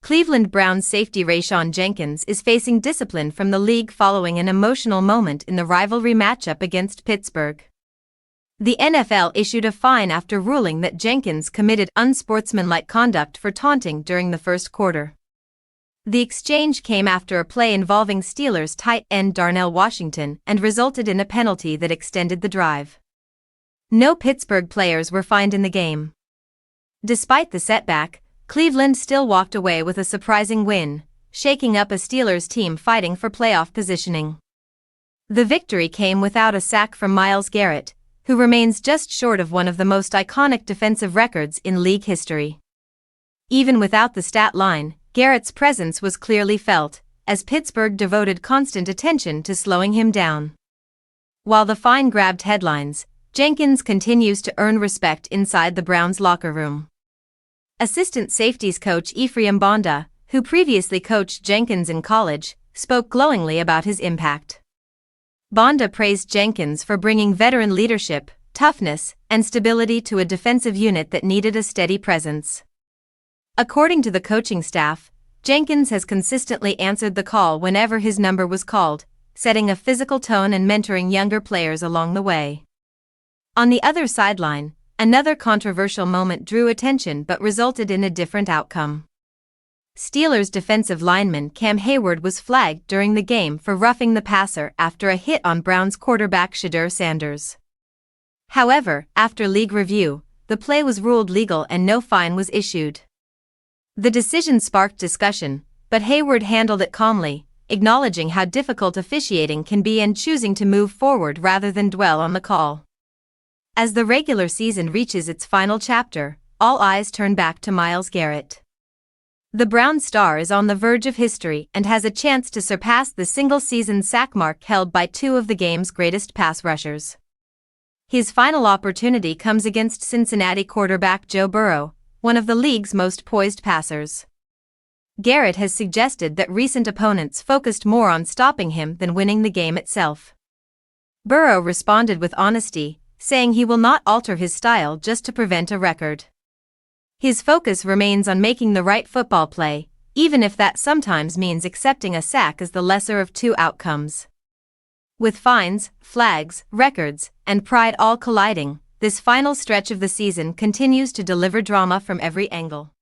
Cleveland Browns safety Rayshawn Jenkins is facing discipline from the league following an emotional moment in the rivalry matchup against Pittsburgh. The NFL issued a fine after ruling that Jenkins committed unsportsmanlike conduct for taunting during the first quarter. The exchange came after a play involving Steelers tight end Darnell Washington and resulted in a penalty that extended the drive. No Pittsburgh players were fined in the game. Despite the setback, Cleveland still walked away with a surprising win, shaking up a Steelers team fighting for playoff positioning. The victory came without a sack from Myles Garrett, who remains just short of one of the most iconic defensive records in league history. Even without the stat line, Garrett's presence was clearly felt, as Pittsburgh devoted constant attention to slowing him down. While the fine grabbed headlines, Jenkins continues to earn respect inside the Browns locker room. Assistant safeties coach Ephraim Banda, who previously coached Jenkins in college, spoke glowingly about his impact. Banda praised Jenkins for bringing veteran leadership, toughness, and stability to a defensive unit that needed a steady presence. According to the coaching staff, Jenkins has consistently answered the call whenever his number was called, setting a physical tone and mentoring younger players along the way. On the other sideline, another controversial moment drew attention but resulted in a different outcome. Steelers defensive lineman Cam Heyward was flagged during the game for roughing the passer after a hit on Browns quarterback Shedeur Sanders. However, after league review, the play was ruled legal and no fine was issued. The decision sparked discussion, but Heyward handled it calmly, acknowledging how difficult officiating can be and choosing to move forward rather than dwell on the call. As the regular season reaches its final chapter, all eyes turn back to Myles Garrett. The Browns star is on the verge of history and has a chance to surpass the single-season sack mark held by two of the game's greatest pass rushers. His final opportunity comes against Cincinnati quarterback Joe Burrow, one of the league's most poised passers. Garrett has suggested that recent opponents focused more on stopping him than winning the game itself. Burrow responded with honesty, saying he will not alter his style just to prevent a record. His focus remains on making the right football play, even if that sometimes means accepting a sack as the lesser of two outcomes. With fines, flags, records, and pride all colliding, this final stretch of the season continues to deliver drama from every angle.